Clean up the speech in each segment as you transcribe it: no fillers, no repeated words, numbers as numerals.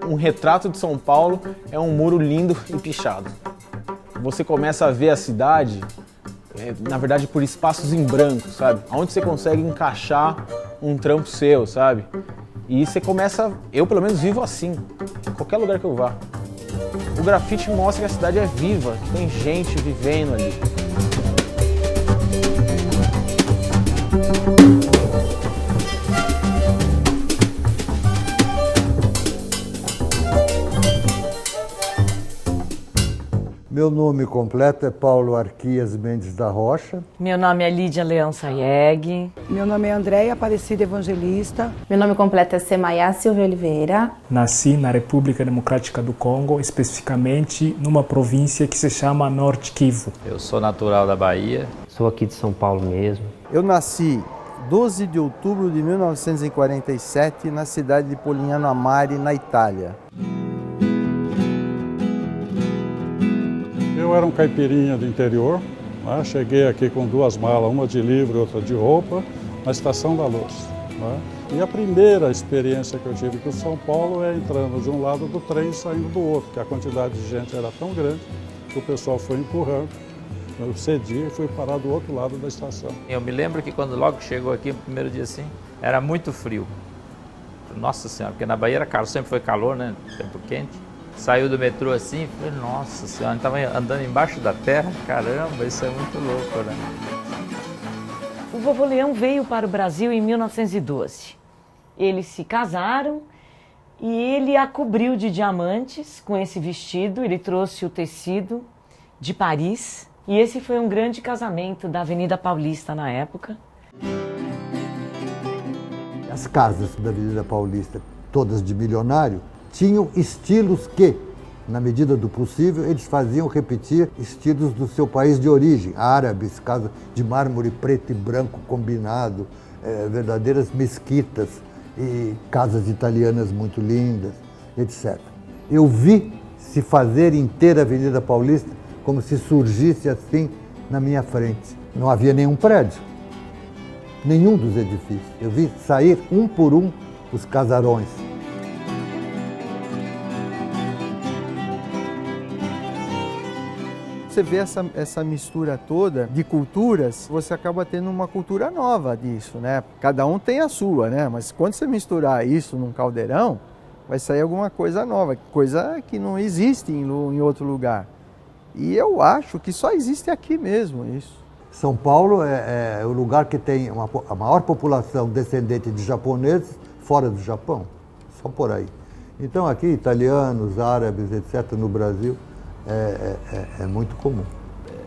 Um retrato de São Paulo é um muro lindo e pichado. Você começa a ver a cidade, na verdade, por espaços em branco, sabe? Onde você consegue encaixar um trampo seu, sabe? E você começa, eu pelo menos vivo assim, em qualquer lugar que eu vá. O grafite mostra que a cidade é viva, que tem gente vivendo ali. Meu nome completo é Paulo Arquias Mendes da Rocha. Meu nome é Lídia Leão Sayeg. Meu nome é Andréia Aparecida Evangelista. Meu nome completo é Semaia Silva Oliveira. Nasci na República Democrática do Congo, especificamente numa província que se chama Norte Kivu. Eu sou natural da Bahia. Sou aqui de São Paulo mesmo. Eu nasci 12 de outubro de 1947 na cidade de Polignano a Mare, na Itália. Eu era um caipirinha do interior, né? Cheguei aqui com 2 malas, uma de livro e outra de roupa, na Estação da Luz. Né? E a primeira experiência que eu tive com São Paulo é entrando de um lado do trem e saindo do outro, porque a quantidade de gente era tão grande que o pessoal foi empurrando. Eu cedi e fui parar do outro lado da estação. Eu me lembro que quando logo chegou aqui, no primeiro dia assim, era muito frio. Nossa Senhora, porque na Bahia era calor, sempre foi calor, né? Tempo quente. Saiu do metrô assim, falei, nossa Senhora, estava andando embaixo da terra, caramba, isso é muito louco, né? O vovô Leão veio para o Brasil em 1912. Eles se casaram e ele a cobriu de diamantes com esse vestido. Ele trouxe o tecido de Paris e esse foi um grande casamento da Avenida Paulista na época. As casas da Avenida Paulista, todas de milionário, tinham estilos que, na medida do possível, eles faziam repetir estilos do seu país de origem. Árabes, casas de mármore preto e branco combinado, verdadeiras mesquitas e casas italianas muito lindas, etc. Eu vi se fazer inteira a Avenida Paulista como se surgisse assim na minha frente. Não havia nenhum prédio, nenhum dos edifícios. Eu vi sair um por um os casarões. Você vê essa mistura toda de culturas, você acaba tendo uma cultura nova disso, né? Cada um tem a sua, né? Mas quando você misturar isso num caldeirão, vai sair alguma coisa nova, coisa que não existe em outro lugar. E eu acho que só existe aqui mesmo isso. São Paulo é o lugar que tem a maior população descendente de japoneses fora do Japão, só por aí. Então aqui, italianos, árabes, etc., no Brasil, é muito comum.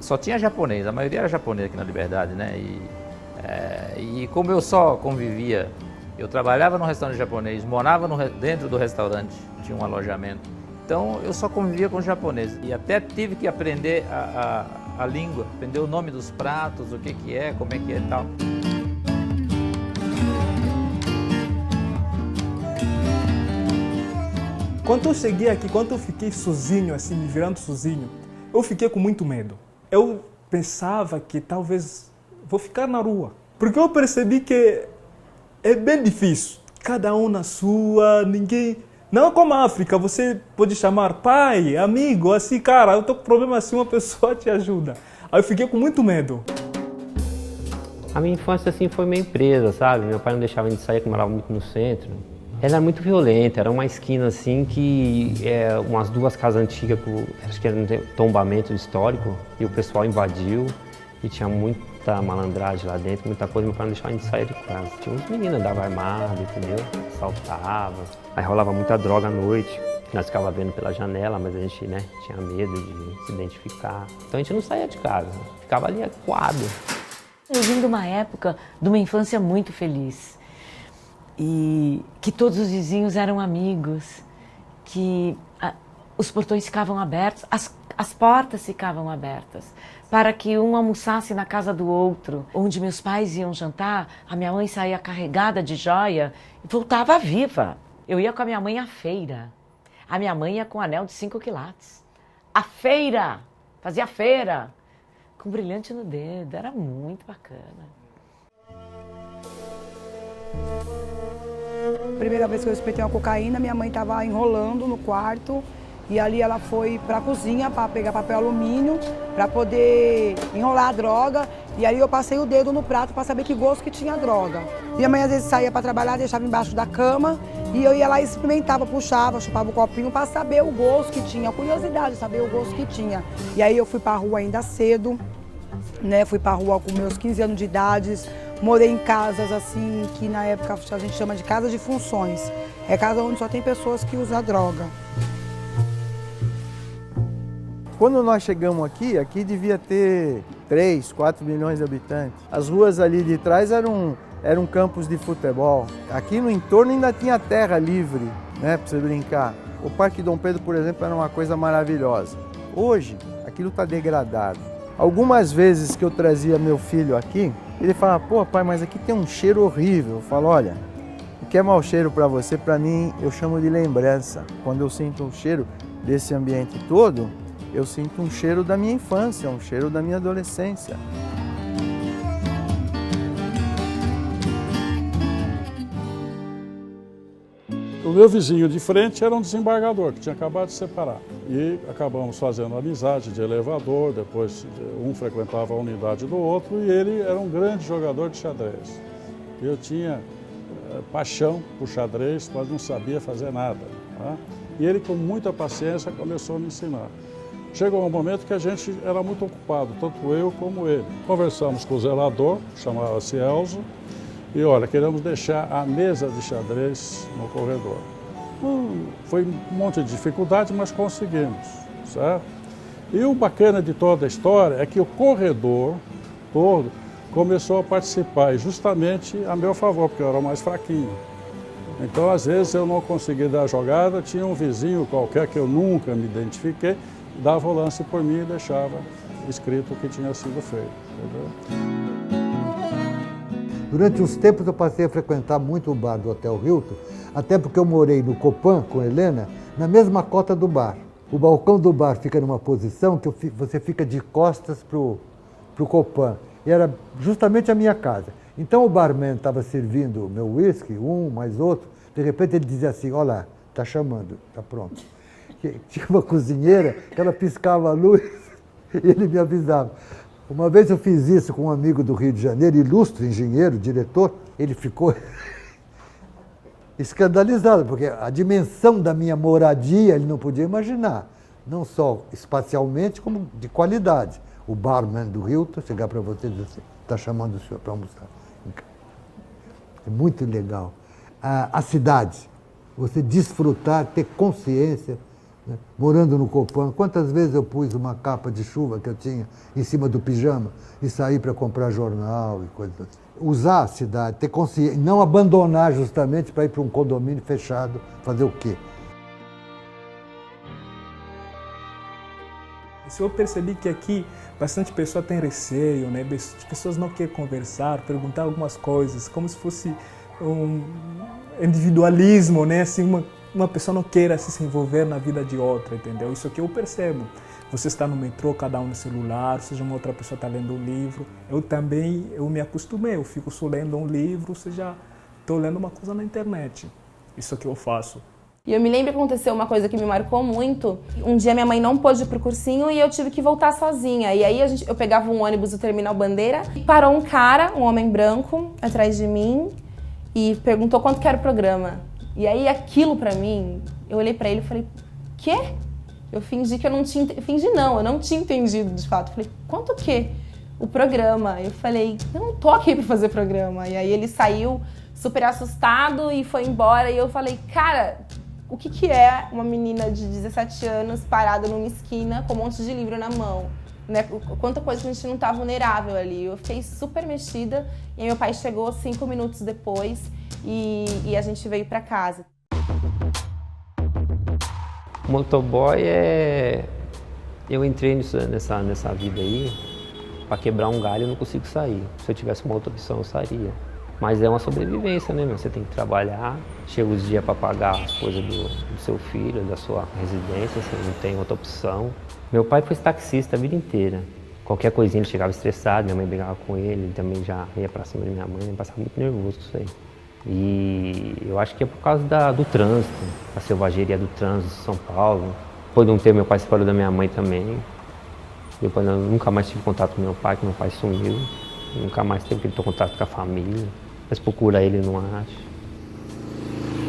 Só tinha japonês, a maioria era japonês aqui na Liberdade, né? E como eu só convivia, eu trabalhava num restaurante japonês, morava dentro do restaurante, tinha um alojamento. Então eu só convivia com os japoneses e até tive que aprender a língua, aprender o nome dos pratos, o que é, como é que é e tal. Quando eu cheguei aqui, quando eu fiquei sozinho, assim, me virando sozinho, eu fiquei com muito medo. Eu pensava que talvez vou ficar na rua, porque eu percebi que é bem difícil. Cada um na sua, ninguém... Não é como a África, você pode chamar pai, amigo, assim, cara, eu tô com problema assim, uma pessoa te ajuda. Aí eu fiquei com muito medo. A minha infância, assim, foi meio presa, sabe? Meu pai não deixava a gente sair, que morava muito no centro. Ela era muito violenta, era uma esquina assim que umas 2 casas antigas, acho que era um tombamento histórico, e o pessoal invadiu e tinha muita malandragem lá dentro, muita coisa, meu pai não deixava a gente sair de casa. Tinha uns meninos que andavam armados, entendeu? Assaltavam, aí rolava muita droga à noite, nós ficávamos vendo pela janela, mas a gente, né, tinha medo de se identificar. Então a gente não saía de casa, ficava ali acuado. Eu vim de uma época, de uma infância muito feliz. E que todos os vizinhos eram amigos, que os portões ficavam abertos, as portas ficavam abertas, para que um almoçasse na casa do outro. Onde meus pais iam jantar, a minha mãe saía carregada de joia e voltava viva. Eu ia com a minha mãe à feira. A minha mãe ia com um anel de 5 quilates. A feira! Fazia feira! Com brilhante no dedo, era muito bacana. primeira vez que eu experimentei uma cocaína, minha mãe estava enrolando no quarto e ali ela foi para a cozinha para pegar papel alumínio para poder enrolar a droga. E aí eu passei o dedo no prato para saber que gosto que tinha a droga. Minha mãe às vezes saía para trabalhar, deixava embaixo da cama e eu ia lá e experimentava, puxava, chupava o copinho para saber o gosto que tinha, a curiosidade de saber o gosto que tinha. E aí eu fui para a rua ainda cedo, né? Fui para a rua com meus 15 anos de idade, morei em casas assim, que na época a gente chama de casa de funções. É casa onde só tem pessoas que usam droga. Quando nós chegamos aqui devia ter 3, 4 milhões de habitantes. As ruas ali de trás eram campos de futebol. Aqui no entorno ainda tinha terra livre, né, para você brincar. O Parque Dom Pedro, por exemplo, era uma coisa maravilhosa. Hoje, aquilo está degradado. Algumas vezes que eu trazia meu filho aqui, ele falava, pô, pai, mas aqui tem um cheiro horrível. Eu falo, olha, o que é mau cheiro para você, para mim, eu chamo de lembrança. Quando eu sinto um cheiro desse ambiente todo, eu sinto um cheiro da minha infância, um cheiro da minha adolescência. O meu vizinho de frente era um desembargador que tinha acabado de separar. E acabamos fazendo amizade de elevador, depois um frequentava a unidade do outro e ele era um grande jogador de xadrez. Eu tinha paixão por xadrez, mas não sabia fazer nada. Tá? E ele, com muita paciência, começou a me ensinar. Chegou um momento que a gente era muito ocupado, tanto eu como ele. Conversamos com o zelador, chamava-se Elzo, e olha, queremos deixar a mesa de xadrez no corredor. Foi um monte de dificuldade, mas conseguimos, certo? E o bacana de toda a história é que o corredor todo começou a participar, e justamente a meu favor, porque eu era o mais fraquinho. Então, às vezes, eu não conseguia dar a jogada, tinha um vizinho qualquer que eu nunca me identifiquei, dava o lance por mim e deixava escrito o que tinha sido feito. Entendeu? Durante uns tempos eu passei a frequentar muito o bar do Hotel Hilton, até porque eu morei no Copan com a Helena, na mesma cota do bar. O balcão do bar fica numa posição que você fica de costas para o Copan. E era justamente a minha casa. Então o barman estava servindo o meu whisky, um mais outro, de repente ele dizia assim, olha lá, está chamando, está pronto. Tinha uma cozinheira que ela piscava a luz e ele me avisava. Uma vez eu fiz isso com um amigo do Rio de Janeiro, ilustre engenheiro, diretor, ele ficou escandalizado, porque a dimensão da minha moradia ele não podia imaginar, não só espacialmente, como de qualidade. O barman do Hilton chegar para você e dizer assim, está chamando o senhor para almoçar. É muito legal. A cidade, você desfrutar, ter consciência, né? Morando no Copan, quantas vezes eu pus uma capa de chuva que eu tinha em cima do pijama e saí para comprar jornal e coisas assim. Usar a cidade, ter consciência, não abandonar justamente para ir para um condomínio fechado, fazer o quê? Eu percebi que aqui bastante pessoa tem receio, né? As pessoas não querem conversar, perguntar algumas coisas, como se fosse um individualismo, né? Assim, uma pessoa não queira se envolver na vida de outra, entendeu? Isso que eu percebo. Você está no metrô, cada um no celular, seja uma outra pessoa está lendo um livro. Eu me acostumei, eu fico só lendo um livro, seja estou lendo uma coisa na internet. Isso que eu faço. E eu me lembro que aconteceu uma coisa que me marcou muito. Um dia minha mãe não pôde ir pro cursinho e eu tive que voltar sozinha. E aí eu pegava um ônibus do Terminal Bandeira e parou um cara, um homem branco, atrás de mim e perguntou quanto que era o programa. E aí aquilo pra mim, eu olhei pra ele e falei, quê? Eu fingi que eu não tinha... eu não tinha entendido de fato. Eu falei, quanto que? O programa. Eu falei, eu não tô aqui pra fazer programa. E aí ele saiu super assustado e foi embora. E eu falei, cara, o que é uma menina de 17 anos parada numa esquina com um monte de livro na mão? Né? Quanta coisa que a gente não tá vulnerável ali. Eu fiquei super mexida. E aí meu pai chegou 5 minutos depois e a gente veio pra casa. Motoboy eu entrei nessa vida aí, para quebrar um galho eu não consigo sair. Se eu tivesse uma outra opção eu sairia. Mas é uma sobrevivência, né, meu? Você tem que trabalhar, chega os dias para pagar as coisas do seu filho, da sua residência, você não tem outra opção. Meu pai foi taxista a vida inteira. Qualquer coisinha ele chegava estressado, minha mãe brigava com ele também já ia para cima de minha mãe, ele passava muito nervoso com isso aí. E Eu acho que é por causa do trânsito, a selvageria do trânsito de São Paulo. Depois de um tempo, meu pai se separou da minha mãe também. Depois eu nunca mais tive contato com meu pai, que meu pai sumiu. Nunca mais teve contato com a família. Mas procura ele, não acha.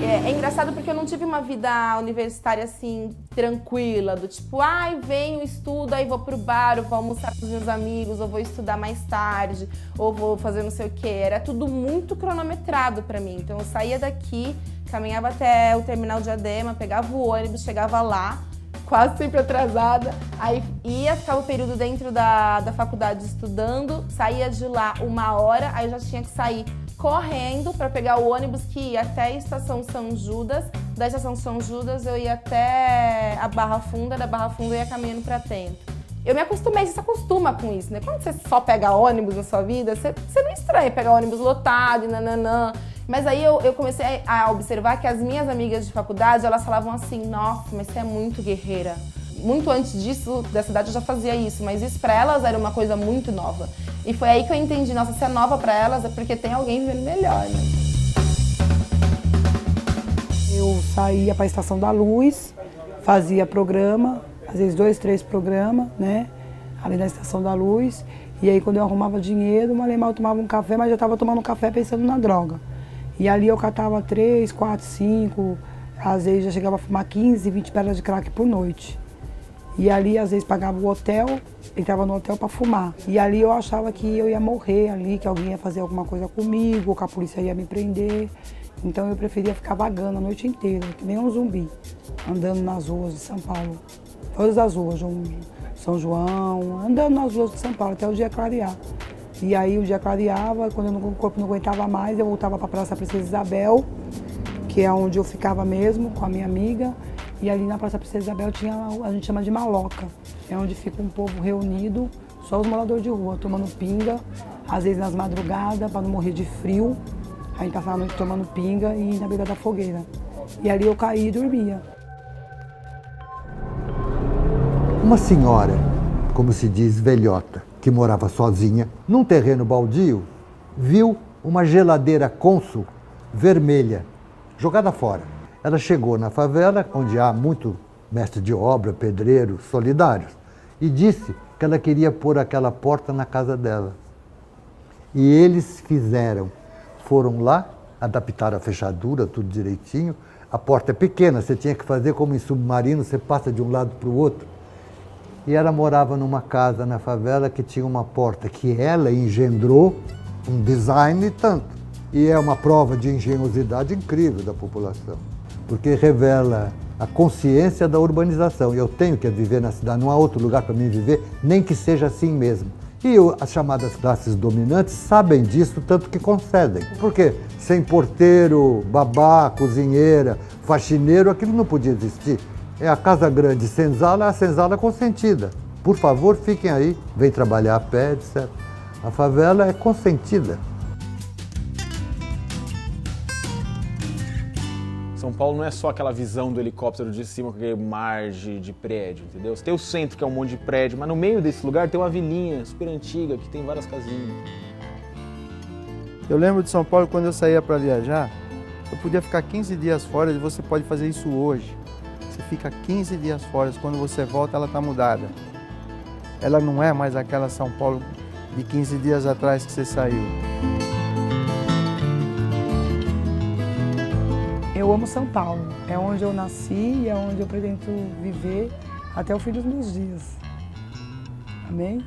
É engraçado porque eu não tive uma vida universitária assim, tranquila, do tipo, ai, venho, estudo, aí vou pro bar, ou vou almoçar com os meus amigos, ou vou estudar mais tarde, ou vou fazer não sei o quê. Era tudo muito cronometrado pra mim. Então eu saía daqui, caminhava até o terminal de Diadema, pegava o ônibus, chegava lá, quase sempre atrasada, aí ia, ficava o período dentro da faculdade estudando, saía de lá 1 hora, aí eu já tinha que sair correndo para pegar o ônibus que ia até a estação São Judas. Da estação São Judas eu ia até a Barra Funda, da Barra Funda eu ia caminhando para Atento. Eu me acostumei, você se acostuma com isso, né? Quando você só pega ônibus na sua vida, você não estranha pegar ônibus lotado e nananã. Mas aí eu comecei a observar que as minhas amigas de faculdade, elas falavam assim, nossa, mas você é muito guerreira. Muito antes disso, da cidade eu já fazia isso, mas isso pra elas era uma coisa muito nova. E foi aí que eu entendi, nossa, se é nova pra elas é porque tem alguém vivendo melhor, né? Eu saía pra Estação da Luz, fazia programa, às vezes 2, 3 programas, né? Ali na Estação da Luz. E aí quando eu arrumava dinheiro, mal eu tomava um café, mas já estava tomando café pensando na droga. E ali eu catava 3, 4, 5, às vezes já chegava a fumar 15, 20 pedras de crack por noite. E ali, às vezes, pagava o hotel, entrava no hotel para fumar. E ali eu achava que eu ia morrer ali, que alguém ia fazer alguma coisa comigo, ou que a polícia ia me prender. Então eu preferia ficar vagando a noite inteira, que nem um zumbi, andando nas ruas de São Paulo. Todas as ruas, São João, andando nas ruas de São Paulo, até o dia clarear. E aí o dia clareava, quando o corpo não aguentava mais, eu voltava para a Praça Princesa Isabel, que é onde eu ficava mesmo, com a minha amiga. E ali na Praça Princesa Isabel tinha, a gente chama de maloca, é onde fica um povo reunido, só os moradores de rua, tomando pinga, às vezes nas madrugadas, para não morrer de frio. A gente passava a noite tomando pinga e na beira da fogueira. E ali eu caía e dormia. Uma senhora, como se diz, velhota, que morava sozinha, num terreno baldio, viu uma geladeira Consul vermelha, jogada fora. Ela chegou na favela, onde há muito mestre de obra, pedreiro, solidários, e disse que ela queria pôr aquela porta na casa dela. E eles fizeram. Foram lá, adaptaram a fechadura, tudo direitinho. A porta é pequena, você tinha que fazer como em submarino, você passa de um lado para o outro. E ela morava numa casa na favela que tinha uma porta que ela engendrou, um design e tanto. E é uma prova de engenhosidade incrível da população, porque revela a consciência da urbanização. E eu tenho que viver na cidade, não há outro lugar para mim viver, nem que seja assim mesmo. E as chamadas classes dominantes sabem disso, tanto que concedem. Porque sem porteiro, babá, cozinheira, faxineiro, aquilo não podia existir. É a casa grande senzala, a senzala consentida. Por favor, fiquem aí, vem trabalhar a pé, etc. A favela é consentida. São Paulo não é só aquela visão do helicóptero de cima com aquele mar de prédio, entendeu? Você tem o centro, que é um monte de prédio, mas no meio desse lugar tem uma vilinha super antiga, que tem várias casinhas. Eu lembro de São Paulo, quando eu saía para viajar, eu podia ficar 15 dias fora, e você pode fazer isso hoje. Você fica 15 dias fora, quando você volta ela está mudada. Ela não é mais aquela São Paulo de 15 dias atrás que você saiu. Eu amo São Paulo, é onde eu nasci e é onde eu pretendo viver até o fim dos meus dias. Amém?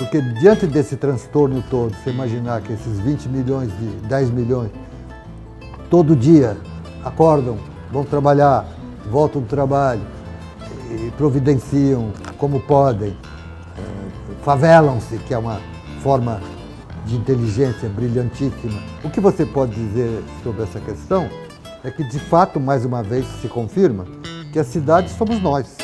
Porque diante desse transtorno todo, você imaginar que esses 20 milhões, 10 milhões, todo dia acordam, vão trabalhar, voltam do trabalho, e providenciam como podem, favelam-se, que é uma forma de inteligência brilhantíssima. O que você pode dizer sobre essa questão é que, de fato, mais uma vez se confirma que a cidade somos nós.